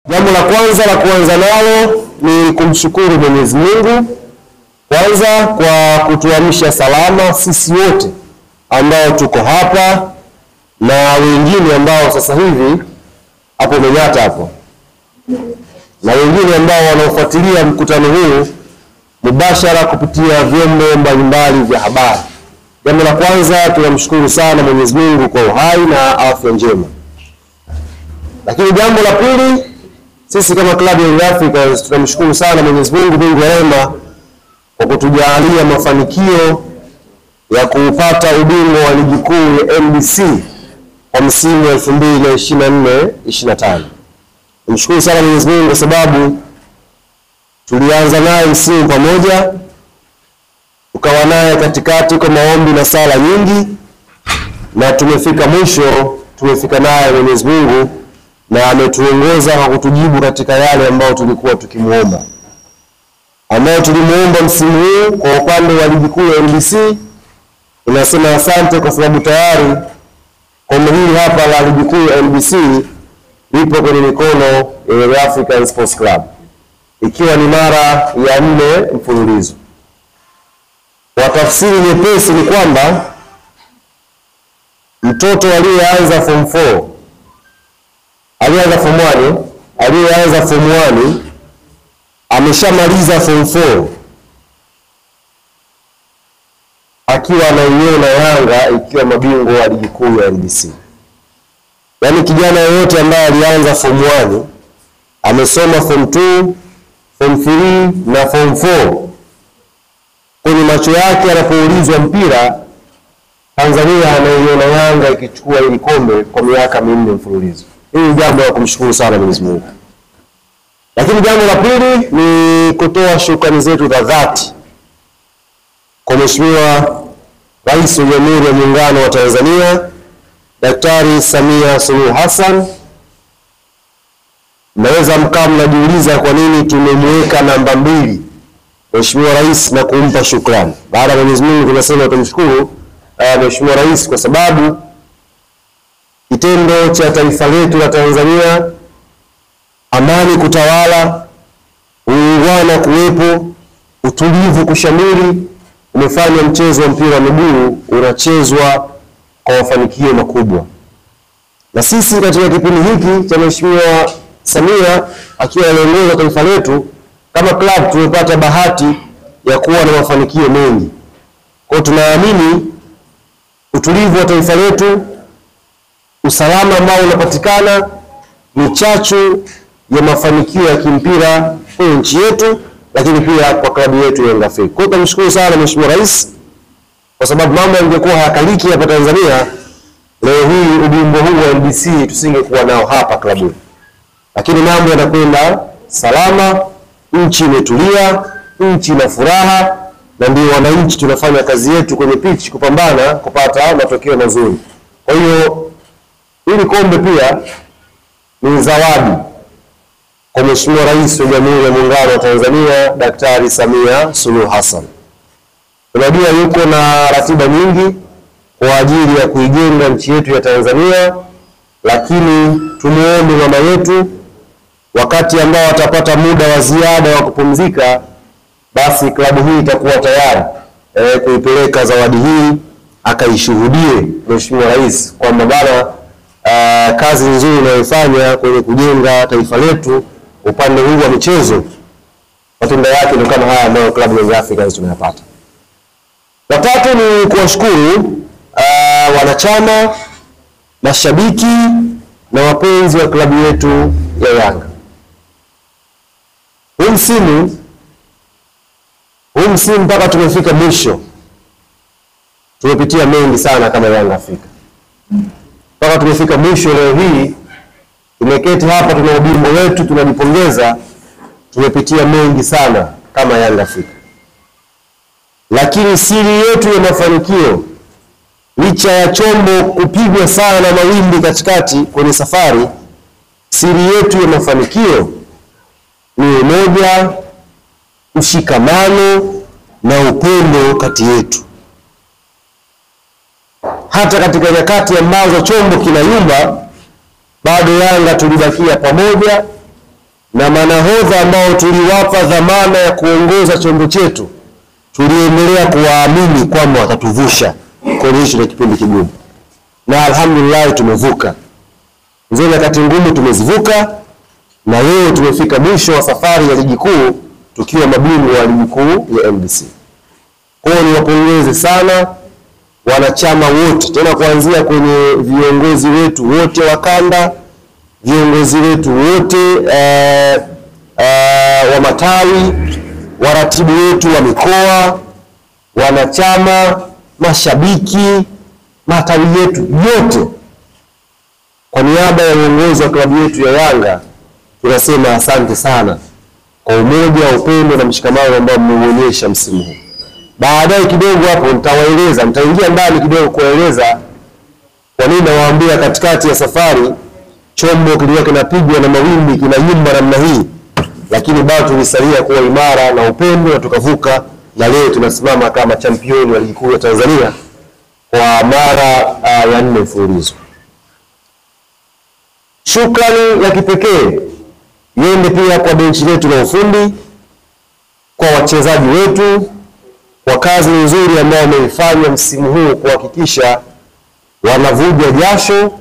Jambo la kwanza la kuanza nalo ni kumshukuru Mwenyezi Mungu kwanza kwa kutuamsha salama sisi wote ambao tuko hapa na wengine ambao sasa hivi hapo Manyata hapo, na wengine ambao wanaofuatilia mkutano huu mubashara kupitia vyombo mbalimbali vya habari. Jambo la kwanza tunamshukuru sana Mwenyezi Mungu kwa uhai na afya njema. Lakini jambo la pili, sisi kama klabu ya Young Africans tunamshukuru sana Mwenyezi Mungu Mungu wa rehema kwa kutujalia mafanikio ya kupata ubingwa wa ligi kuu ya NBC kwa msimu wa 2024-25. Nimshukuru sana Mwenyezi Mungu kwa sababu tulianza naye msimu pamoja, tukawa naye katikati kwa maombi na sala nyingi, na tumefika mwisho, tumefika naye Mwenyezi Mungu na ametuongoza kwa kutujibu katika yale ambayo tulikuwa tukimuomba. Ambao tulimuomba msimu huu kwa upande wa ligi kuu ya NBC, tunasema asante kwa sababu tayari kombe hili hapa la ligi kuu ya NBC lipo kwenye mikono ya Young Africans Sports Club, ikiwa ni mara ya 4 mfululizo. Kwa tafsiri nyepesi ni kwamba mtoto aliyeanza form 4, aliyeanza form 1, aliyeanza form 1 ameshamaliza form 4 akiwa anaiona Yanga ikiwa mabingwa wa ligi kuu ya NBC. Yaani kijana yote ambaye alianza form 1 amesoma form 2, form 3 na form 4, kwenye macho yake anapoulizwa mpira, Tanzania anaiona Yanga ikichukua hili kombe kwa miaka 4 mfululizo. Hili jambo la kumshukuru sana Mwenyezi Mungu. Lakini jambo la pili ni kutoa shukrani zetu za dhati kwa Mheshimiwa Rais wa Jamhuri ya Muungano wa Tanzania Daktari Samia Suluhu Hassan. Naweza mkao mnajiuliza kwa nini tumemweka namba 2 Mheshimiwa Rais na kumpa shukrani. Baada ya Mwenyezi Mungu tunasema tumshukuru Mheshimiwa Rais kwa sababu kitendo cha taifa letu la Tanzania, amani kutawala, uungwana kuwepo, utulivu kushamiri, umefanya mchezo wa mpira wa miguu unachezwa kwa mafanikio makubwa. Na sisi katika kipindi hiki cha Mheshimiwa Samia akiwa anaongoza taifa letu, kama club tumepata bahati ya kuwa na mafanikio mengi. Kwa tunaamini utulivu wa taifa letu, usalama ambao unapatikana ni chachu ya mafanikio ya kimpira kwa nchi yetu, lakini pia kwa klabu yetu ya Young Africans. Kwa tunamshukuru sana Mheshimiwa Rais kwa sababu mambo yangekuwa hayakaliki hapa Tanzania, leo hii ubingwa huu wa NBC tusingekuwa nao hapa klabu. Lakini mambo yanakwenda salama, nchi imetulia, nchi ina furaha, na ndio wananchi tunafanya kazi yetu kwenye pitch kupambana kupata matokeo mazuri. Kwa hiyo hili kombe pia ni zawadi kwa Mheshimiwa Rais wa Jamhuri ya Muungano wa Tanzania Daktari Samia Suluhu Hassan. Tunajua yuko na ratiba nyingi kwa ajili ya kuijenga nchi yetu ya Tanzania, lakini tumuombe mama yetu wakati ambao atapata muda wa ziada wa kupumzika, basi klabu hii itakuwa tayari kuipeleka zawadi hii akaishuhudie Mheshimiwa Rais kwamba bana kazi nzuri unayofanya kwenye kujenga taifa letu upande huu wa michezo, matunda yake ndio kama haya ambayo klabu ya Young Africans tunayapata. La tatu ni kuwashukuru wanachama, mashabiki na wapenzi wa klabu yetu ya Yanga. Huu msimu mpaka tumefika mwisho, tumepitia mengi sana kama Yanga Afrika. Mpaka tumefika mwisho, leo hii tumeketi hapa, tuna ubingwa wetu, tunajipongeza, tumepitia mengi sana kama Yanga Afrika. Lakini siri yetu ya mafanikio, licha ya chombo kupigwa sana na mawimbi katikati kwenye safari, siri yetu ya mafanikio ni umoja, mshikamano na upendo kati yetu. Hata katika nyakati ambazo chombo kinayumba, bado Yanga tulibakia pamoja, na manahodha ambao tuliwapa dhamana ya kuongoza chombo chetu, tuliendelea kuwaamini kwamba watatuvusha kwenye hicho kipindi kigumu, na alhamdulillah tumevuka. Zile nyakati ngumu tumezivuka, na leo tumefika mwisho wa safari ya ligi kuu tukiwa mabingwa wa ligi kuu ya NBC. Kwa hiyo niwapongeze sana wanachama wote, tena kuanzia kwenye viongozi wetu wote wa kanda, viongozi wetu wote wa matawi, waratibu wetu wa mikoa, wanachama, mashabiki, matawi yetu yote. Kwa niaba ya uongozi wa klabu yetu ya Yanga tunasema asante sana kwa umoja, upendo na mshikamano ambao mmeuonyesha msimu huu. Baadaye kidogo hapo nitaingia ndani kidogo kueleza kwa nini nawaambia katikati ya safari chombo kilikuwa kinapigwa na mawimbi kinayumba namna hii, lakini bado tulisalia kuwa imara na upendo na tukavuka, na leo tunasimama kama championi wa ligi kuu ya Tanzania kwa mara ya 4 mfululizo. Shukrani ya kipekee iende pia kwa benchi letu la ufundi, kwa wachezaji wetu kwa kazi nzuri ambayo wameifanya msimu huu kuhakikisha wanavuja jasho,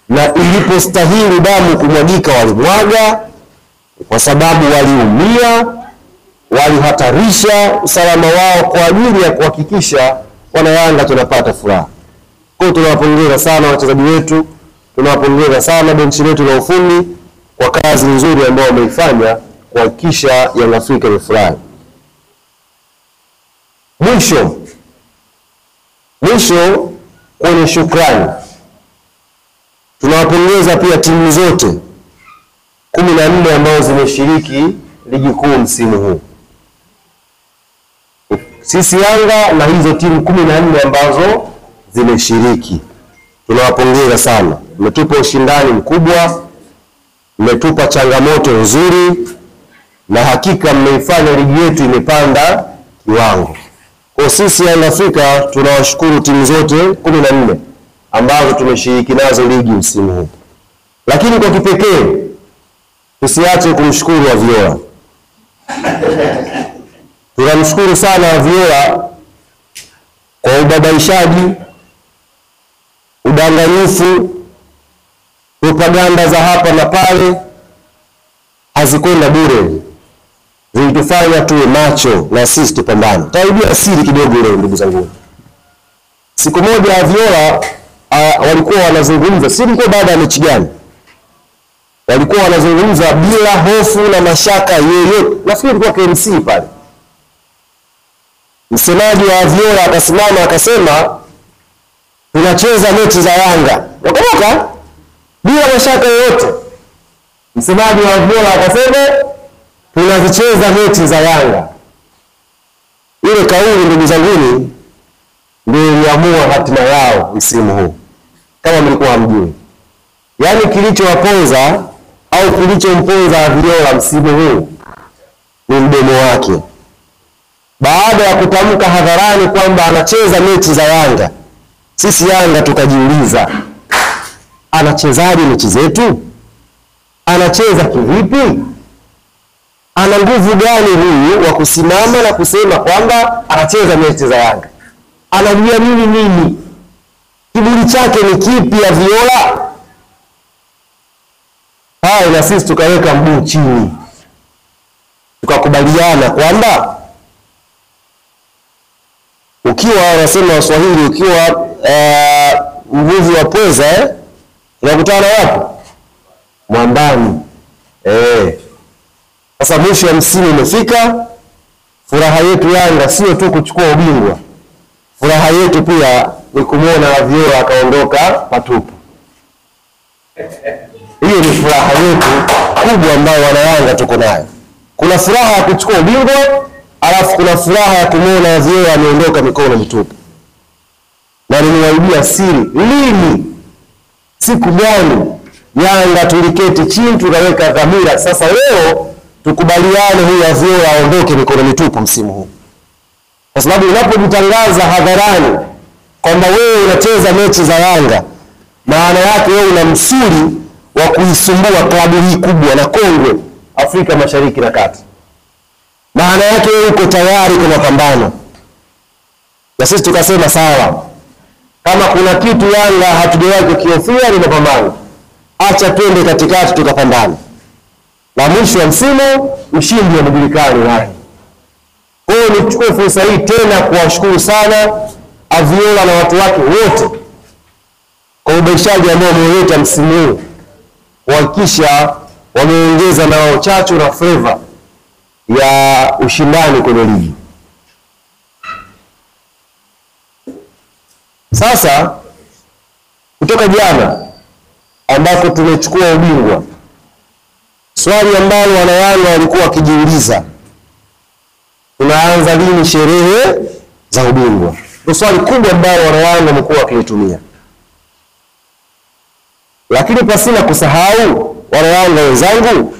na ilipostahili damu kumwagika walimwaga, kwa sababu waliumia, walihatarisha usalama wao kwa ajili ya kuhakikisha wana Yanga tunapata furaha. Kwa hiyo tunawapongeza sana wachezaji wetu, tunawapongeza sana benchi letu la ufundi kwa kazi nzuri ambayo wameifanya kuhakikisha Young Africa imefurahi. Mwisho kwenye shukrani, tunawapongeza pia timu zote 14 ambazo zimeshiriki ligi kuu msimu huu. Sisi Yanga na hizo timu 14 ambazo zimeshiriki, tunawapongeza sana. Mmetupa ushindani mkubwa, mmetupa changamoto nzuri, na hakika mmeifanya ligi yetu imepanda kiwango. Kwa sisi Young Africa tunawashukuru timu zote 14 ambazo tumeshiriki nazo ligi msimu huu. Lakini kwa kipekee tusiache kumshukuru Aviola. Tunamshukuru sana Aviola kwa ubabaishaji, udanganyifu, propaganda za hapa na pale hazikwenda bure. Zilitufanya tuwe macho na sisi tupambane. Taibia siri kidogo leo ndugu zangu. Siku moja Aviola walikuwa wanazungumza, si mko baada ya mechi gani? Walikuwa wanazungumza bila hofu na mashaka yoyote. Nafikiri ilikuwa KMC pale. Msemaji wa Aviola akasimama akasema tunacheza mechi za Yanga. Wakumbuka? Bila mashaka yoyote. Msemaji wa Aviola akasema tunazicheza mechi za Yanga. Ile kauli ndugu zangu ndio iliamua hatima yao msimu huu, kama mlikuwa hamjui. Yaani kilichowaponza au kilichomponza Aviola msimu huu ni mdomo wake. Baada ya kutamka hadharani kwamba anacheza mechi za Yanga, sisi Yanga tukajiuliza, anachezaje mechi zetu? Anacheza kivipi? Ana nguvu gani huyu wa kusimama na kusema kwamba anacheza mechi za Yanga? Anajua nini? Kiburi chake ni kipi Aviola? Na sisi tukaweka mguu chini, tukakubaliana kwamba ukiwa wanasema Waswahili, ukiwa mvuvi wa pweza unakutana wapi? Mwambani. Sasa mwisho wa msimu umefika. Furaha yetu Yanga sio tu kuchukua ubingwa, furaha yetu pia ni kumuona Aviola akaondoka patupu. Hiyo ni furaha yetu kubwa ambayo wana Yanga tuko nayo. Kuna furaha ya kuchukua ubingwa, alafu kuna furaha ya kumuona Aviola ameondoka mikono mitupu. Na niliwaambia siri, lini, siku gani Yanga tuliketi chini tukaweka dhamira, sasa leo tukubaliane huyu Aviola aondoke mikono mitupu msimu huu. Kwa sababu unapojitangaza hadharani kwamba wewe unacheza mechi za Yanga, maana yake wewe una msuli wa kuisumbua klabu hii kubwa na kongwe Afrika Mashariki na Kati. Maana yake uko tayari kwa mapambano. Na sisi tukasema sawa, kama kuna kitu Yanga hatujawahi kukihofia ni mapambano, acha twende katikati tukapambana, na mwisho wa msimu mshindi anajulikana nani. Kwa hiyo nichukue fursa hii tena kuwashukuru sana Aviola na watu wake wote kwa uboreshaji ambao wameleta msimu huu, kuhakikisha wameongeza nao chachu na flavor ya ushindani kwenye ligi. Sasa kutoka jana ambako tumechukua ubingwa, swali ambalo wanayanga walikuwa wakijiuliza, tunaanza lini sherehe za ubingwa? Ndio swali kubwa ambalo wanayanga wamekuwa wakitumia. Lakini pasina kusahau wanayanga wenzangu,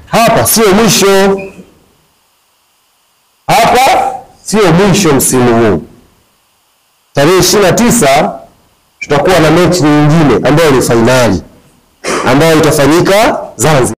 hapa sio mwisho. Hapa sio mwisho msimu huu. Tarehe 29 tutakuwa na mechi nyingine ambayo ni fainali ambayo itafanyika Zanzibar.